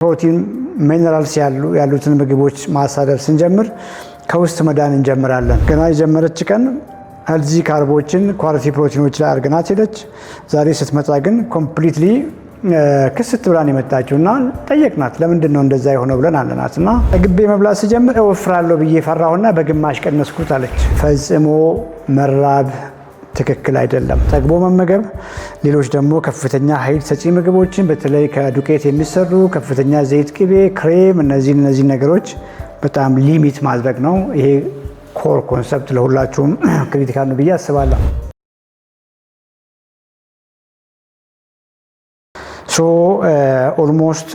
ፕሮቲን ሚነራልስ ያሉትን ምግቦች ማሳደር ስንጀምር ከውስጥ መዳን እንጀምራለን። ገና የጀመረች ቀን ሄልዚ ካርቦችን ኳሊቲ ፕሮቲኖች ላይ አርገናት ሄደች። ዛሬ ስትመጣ ግን ኮምፕሊትሊ ክስት ብላን የመጣችውና ጠየቅናት፣ ለምንድን ነው እንደዛ የሆነው ብለን አለናትና ግቤ መብላት ስጀምር እወፍራለሁ ብዬ ፈራሁና በግማሽ ቀነስኩት አለች። ፈጽሞ መራብ ትክክል አይደለም። ጠግቦ መመገብ፣ ሌሎች ደግሞ ከፍተኛ ኃይል ሰጪ ምግቦችን በተለይ ከዱቄት የሚሰሩ ከፍተኛ ዘይት፣ ቅቤ፣ ክሬም እነዚህ ነገሮች በጣም ሊሚት ማድረግ ነው። ይሄ ኮር ኮንሰፕት ለሁላችሁም ክሪቲካል ነው ብዬ አስባለሁ። ኦልሞስት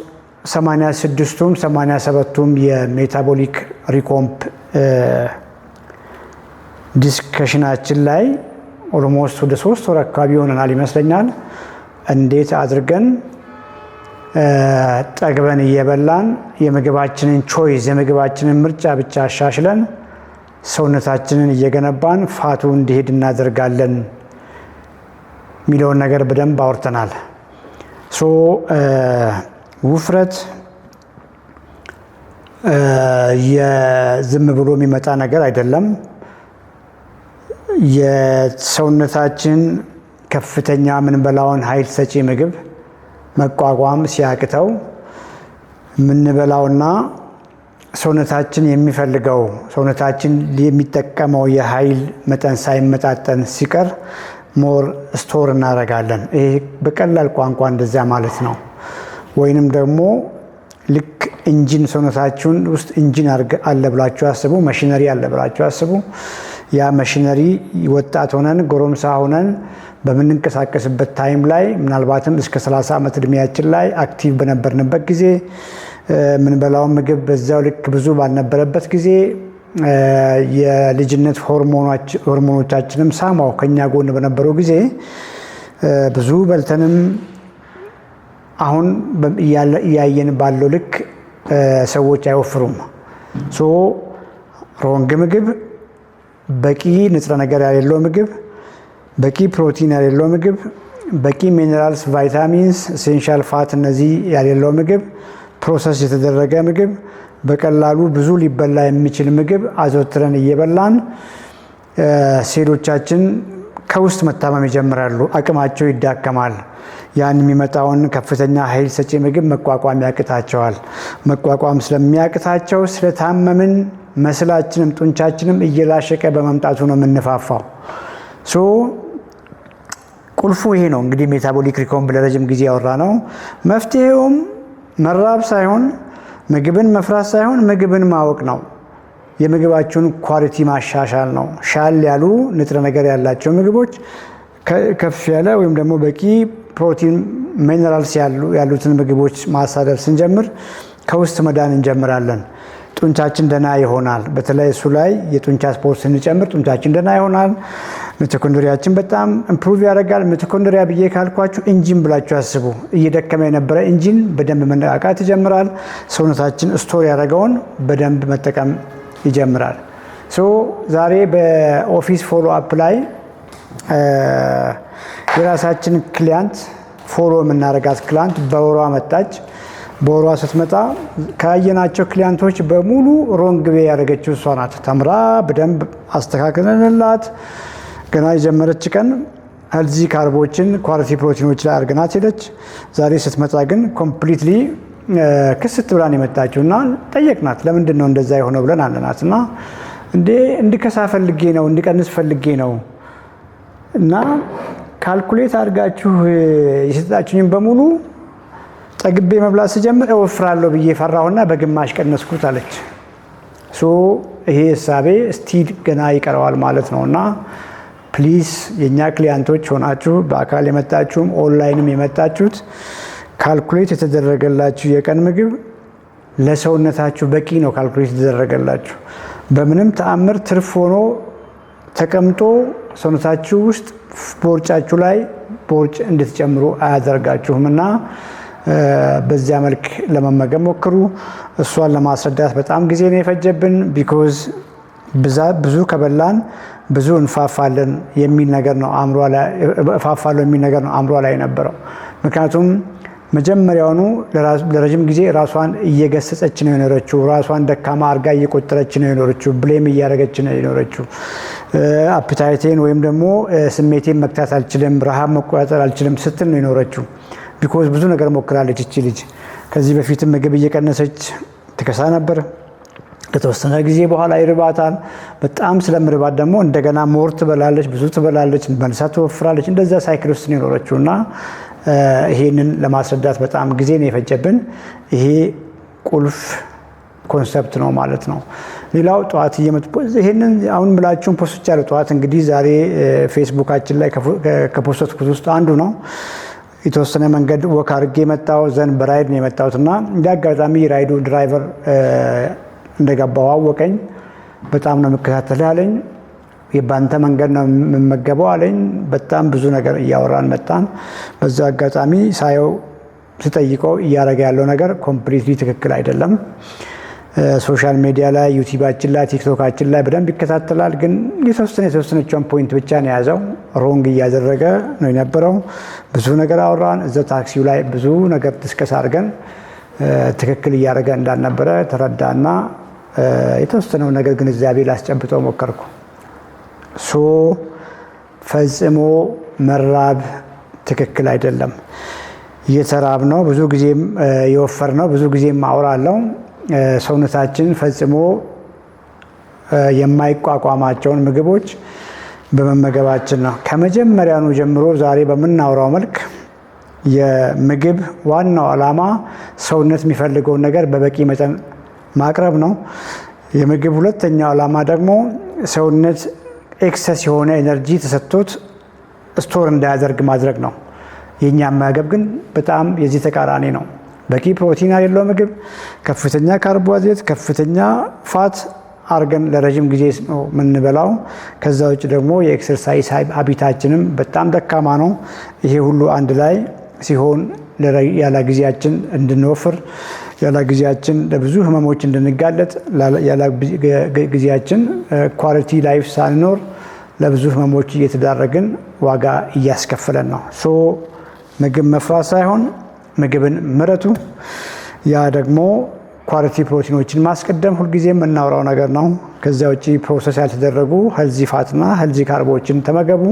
86ቱም 87ቱም የሜታቦሊክ ሪኮምፕ ዲስከሽናችን ላይ ኦልሞስት ወደ 3 ወር አካባቢ ሆነናል ይመስለኛል። እንዴት አድርገን ጠግበን እየበላን የምግባችንን ቾይስ የምግባችንን ምርጫ ብቻ አሻሽለን ሰውነታችንን እየገነባን ፋቱ እንዲሄድ እናደርጋለን የሚለውን ነገር በደንብ አውርተናል። ውፍረት የዝም ብሎ የሚመጣ ነገር አይደለም። የሰውነታችን ከፍተኛ የምንበላውን ኃይል ሰጪ ምግብ መቋቋም ሲያቅተው የምንበላውና ሰውነታችን የሚፈልገው ሰውነታችን የሚጠቀመው የኃይል መጠን ሳይመጣጠን ሲቀር ሞር ስቶር እናደርጋለን። ይሄ በቀላል ቋንቋ እንደዚያ ማለት ነው። ወይንም ደግሞ ልክ ኢንጂን ሰውነታችሁን ውስጥ ኢንጂን አለ ብላችሁ አስቡ፣ መሽነሪ አለ ብላችሁ አስቡ። ያ መሽነሪ ወጣት ሆነን ጎረምሳ ሆነን በምንንቀሳቀስበት ታይም ላይ ምናልባትም እስከ 30 ዓመት እድሜያችን ላይ አክቲቭ በነበርንበት ጊዜ የምንበላውን ምግብ በዛው ልክ ብዙ ባልነበረበት ጊዜ የልጅነት ሆርሞኖቻችንም ሳማው ከኛ ጎን በነበረው ጊዜ ብዙ በልተንም አሁን እያየን ባለው ልክ ሰዎች አይወፍሩም። ሮንግ ምግብ፣ በቂ ንጥረ ነገር ያሌለው ምግብ፣ በቂ ፕሮቲን ያሌለው ምግብ፣ በቂ ሚነራልስ፣ ቫይታሚንስ፣ ኤሴንሻል ፋት እነዚህ ያሌለው ምግብ፣ ፕሮሰስ የተደረገ ምግብ፣ በቀላሉ ብዙ ሊበላ የሚችል ምግብ አዘውትረን እየበላን ሴሎቻችን ከውስጥ መታመም ይጀምራሉ፣ አቅማቸው ይዳከማል። ያን የሚመጣውን ከፍተኛ ኃይል ሰጪ ምግብ መቋቋም ያቅታቸዋል። መቋቋም ስለሚያቅታቸው ስለታመምን መስላችንም ጡንቻችንም እየላሸቀ በመምጣቱ ነው የምንፋፋው። ቁልፉ ይሄ ነው እንግዲህ ሜታቦሊክ ሪኮምፕ ለረጅም ጊዜ ያወራ ነው። መፍትሄውም መራብ ሳይሆን ምግብን መፍራት ሳይሆን ምግብን ማወቅ ነው። የምግባችሁን ኳሊቲ ማሻሻል ነው። ሻል ያሉ ንጥረ ነገር ያላቸው ምግቦች ከፍ ያለ ወይም ደግሞ በቂ ፕሮቲን ሚነራልስ ያሉትን ምግቦች ማሳደር ስንጀምር ከውስጥ መዳን እንጀምራለን። ጡንቻችን ደህና ይሆናል። በተለይ እሱ ላይ የጡንቻ ስፖርት ስንጨምር ጡንቻችን ደህና ይሆናል። ሚቶኮንድሪያችን በጣም ኢምፕሩቭ ያደርጋል። ሚቶኮንድሪያ ብዬ ካልኳችሁ ኢንጂን ብላችሁ አስቡ። እየደከመ የነበረ ኢንጂን በደንብ መነቃቃት ይጀምራል። ሰውነታችን ስቶር ያደረገውን በደንብ መጠቀም ይጀምራል። ዛሬ በኦፊስ ፎሎ አፕ ላይ የራሳችን ክሊያንት ፎሎ የምናደርጋት ክሊያንት በወሯ መጣች። በወሯ ስትመጣ ካየናቸው ክሊያንቶች በሙሉ ሮንግ ዌይ ያደረገችው እሷ ናት። ተምራ በደንብ አስተካክለንላት ገና የጀመረች ቀን ሄልዚ ካርቦችን ኳሊቲ ፕሮቲኖች ላይ አርገናት ሄደች። ዛሬ ስትመጣ ግን ኮምፕሊትሊ ክስት ብላን የመጣችውና ጠየቅናት፣ ለምንድን ነው እንደዛ የሆነው ብለን አለናትና እንድከሳ ፈልጌ ነው እንድቀንስ ፈልጌ ነው እና ካልኩሌት አድርጋችሁ የሰጣችሁኝን በሙሉ ጠግቤ መብላት ስጀምር እወፍራለሁ ብዬ ፈራሁና በግማሽ ቀነስኩት አለች። ይሄ እሳቤ ስቲል ገና ይቀረዋል ማለት ነውና ፕሊዝ የኛ ክሊያንቶች ሆናችሁ በአካል የመጣችሁም ኦንላይንም የመጣችሁት ካልኩሌት የተደረገላችሁ የቀን ምግብ ለሰውነታችሁ በቂ ነው። ካልኩሌት የተደረገላችሁ በምንም ተአምር ትርፍ ሆኖ ተቀምጦ ሰውነታችሁ ውስጥ ቦርጫችሁ ላይ ቦርጭ እንድትጨምሩ አያደርጋችሁምና በዚያ መልክ ለመመገብ ሞክሩ። እሷን ለማስረዳት በጣም ጊዜ ነው የፈጀብን። ቢኮዝ ብዙ ከበላን ብዙ እንፋፋለን የሚል ነገር ነው አእምሯ ላይ እፋፋለሁ የሚል ነገር ነው አእምሯ ላይ የነበረው። ምክንያቱም መጀመሪያውኑ ለረጅም ጊዜ ራሷን እየገሰጸች ነው የኖረችው። ራሷን ደካማ አርጋ እየቆጠረች ነው የኖረችው። ብሌም እያደረገች ነው የኖረችው። አፕታይቴን ወይም ደግሞ ስሜቴን መክታት አልችልም፣ ረሃብ መቆጣጠር አልችልም ስትል ነው የኖረችው። ቢኮዝ ብዙ ነገር ሞክራለች እቺ ልጅ። ከዚህ በፊትም ምግብ እየቀነሰች ትከሳ ነበር። ከተወሰነ ጊዜ በኋላ ይርባታል። በጣም ስለምርባት ደግሞ እንደገና ሞር ትበላለች፣ ብዙ ትበላለች፣ መልሳ ትወፍራለች። እንደዛ ሳይክል ውስጥ ነው የኖረችው እና ይሄንን ለማስረዳት በጣም ጊዜ ነው የፈጀብን። ይሄ ቁልፍ ኮንሰፕት ነው ማለት ነው። ሌላው ጠዋት እየመጡ ይሄንን አሁን ብላችሁን ፖስቶች ያሉ ጠዋት እንግዲህ ዛሬ ፌስቡካችን ላይ ከፖስቶች ውስጥ አንዱ ነው። የተወሰነ መንገድ ወክ አድርጌ የመጣው ዘን በራይድ ነው የመጣሁት እና እንደ አጋጣሚ ራይዱ ድራይቨር እንደገባው አወቀኝ። በጣም ነው የምከታተልህ አለኝ። የባንተ መንገድ ነው የምመገበው አለኝ። በጣም ብዙ ነገር እያወራን መጣን። በዛ አጋጣሚ ሳየው ስጠይቀው እያደረገ ያለው ነገር ኮምፕሊትሊ ትክክል አይደለም። ሶሻል ሚዲያ ላይ ዩቲዩባችን ላይ ቲክቶካችን ላይ በደንብ ይከታተላል፣ ግን የተወሰነችውን ፖይንት ብቻ ነው የያዘው። ሮንግ እያደረገ ነው የነበረው። ብዙ ነገር አወራን። እዛ ታክሲው ላይ ብዙ ነገር ዲስከስ አድርገን ትክክል እያደረገ እንዳልነበረ ተረዳና የተወሰነው ነገር ግንዛቤ ላስጨብጠው ሞከርኩ። ፈጽሞ መራብ ትክክል አይደለም። እየተራብ ነው፣ ብዙ ጊዜም የወፈር ነው፣ ብዙ ጊዜም አወራለሁ። ሰውነታችን ፈጽሞ የማይቋቋማቸውን ምግቦች በመመገባችን ነው። ከመጀመሪያኑ ጀምሮ ዛሬ በምናወራው መልክ የምግብ ዋናው ዓላማ ሰውነት የሚፈልገውን ነገር በበቂ መጠን ማቅረብ ነው። የምግብ ሁለተኛው ዓላማ ደግሞ ሰውነት ኤክሰስ የሆነ ኤነርጂ ተሰጥቶት ስቶር እንዳያደርግ ማድረግ ነው። የኛ አመጋገብ ግን በጣም የዚህ ተቃራኒ ነው። በቂ ፕሮቲን ያለው ምግብ፣ ከፍተኛ ካርቦሃይድሬት፣ ከፍተኛ ፋት አርገን ለረጅም ጊዜ ነው የምንበላው። ከዛ ውጭ ደግሞ የኤክሰርሳይዝ ሀቢታችንም በጣም ደካማ ነው። ይሄ ሁሉ አንድ ላይ ሲሆን ያለ ጊዜያችን እንድንወፍር፣ ያለ ጊዜያችን ለብዙ ህመሞች እንድንጋለጥ፣ ያለ ጊዜያችን ኳሊቲ ላይፍ ሳንኖር ለብዙ ህመሞች እየተዳረግን ዋጋ እያስከፈለን ነው። ምግብ መፍራት ሳይሆን ምግብን ምረጡ። ያ ደግሞ ኳሊቲ ፕሮቲኖችን ማስቀደም ሁልጊዜ የምናወራው ነገር ነው። ከዚያ ውጭ ፕሮሰስ ያልተደረጉ ሄልዚ ፋትና ሄልዚ ካርቦችን ተመገቡ።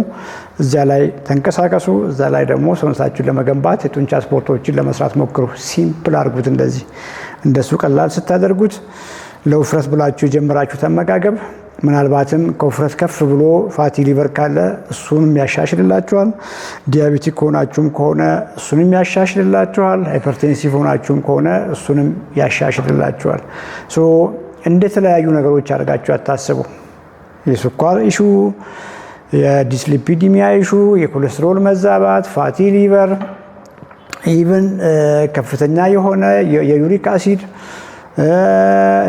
እዚያ ላይ ተንቀሳቀሱ። እዛ ላይ ደግሞ ሰውነታችሁን ለመገንባት የጡንቻ ስፖርቶችን ለመስራት ሞክሩ። ሲምፕል አድርጉት። እንደሱ ቀላል ስታደርጉት ለውፍረት ብላችሁ የጀመራችሁ ተመጋገብ ምናልባትም ከውፍረት ከፍ ብሎ ፋቲ ሊቨር ካለ እሱንም ያሻሽልላችኋል። ዲያቤቲክ ሆናችሁም ከሆነ እሱንም ያሻሽልላችኋል። ሃይፐርቴንሲቭ ሆናችሁም ከሆነ እሱንም ያሻሽልላችኋል። እንደተለያዩ ነገሮች አድርጋችሁ አታስቡ። የስኳር ኢሹ፣ የዲስሊፒዲሚያ ኢሹ፣ የኮሌስትሮል መዛባት፣ ፋቲ ሊቨር፣ ኢቨን ከፍተኛ የሆነ የዩሪክ አሲድ፣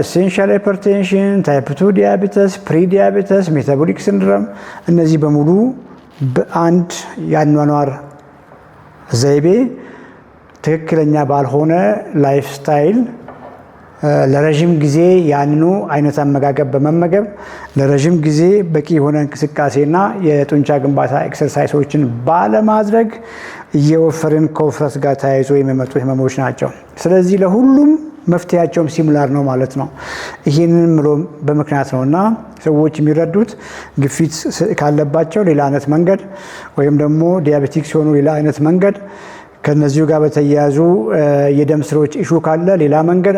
ኤሴንሻል ሃይፐርቴንሽን፣ ታይፕ 2 ዲያቤተስ፣ ፕሪ ዲያቤተስ፣ ሜታቦሊክ ሲንድሮም፣ እነዚህ በሙሉ በአንድ የአኗኗር ዘይቤ ትክክለኛ ባልሆነ ላይፍ ስታይል ለረጅም ጊዜ ያንኑ አይነት አመጋገብ በመመገብ ለረጅም ጊዜ በቂ የሆነ እንቅስቃሴና የጡንቻ ግንባታ ኤክሰርሳይሶችን ባለማድረግ እየወፈርን ከውፍረት ጋር ተያይዞ የሚመጡ ህመሞች ናቸው። ስለዚህ ለሁሉም መፍትሄያቸውም ሲሙላር ነው ማለት ነው። ይህንን ምሎ በምክንያት ነው እና ሰዎች የሚረዱት ግፊት ካለባቸው ሌላ አይነት መንገድ ወይም ደግሞ ዲያቤቲክ ሲሆኑ ሌላ አይነት መንገድ፣ ከነዚሁ ጋር በተያያዙ የደም ስሮች ኢሹ ካለ ሌላ መንገድ፣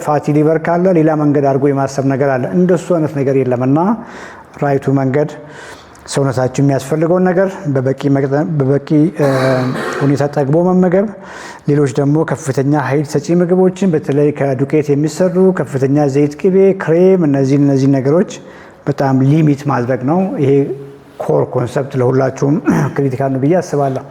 ፋቲ ሊቨር ካለ ሌላ መንገድ አድርጎ የማሰብ ነገር አለ። እንደሱ አይነት ነገር የለምና ራይቱ መንገድ ሰውነታችሁ የሚያስፈልገውን ነገር በበቂ ሁኔታ ጠግቦ መመገብ፣ ሌሎች ደግሞ ከፍተኛ ኃይል ሰጪ ምግቦችን በተለይ ከዱቄት የሚሰሩ ከፍተኛ ዘይት፣ ቅቤ፣ ክሬም እነዚህ ነገሮች በጣም ሊሚት ማድረግ ነው። ይሄ ኮር ኮንሰፕት ለሁላችሁም ክሪቲካል ነው ብዬ አስባለሁ።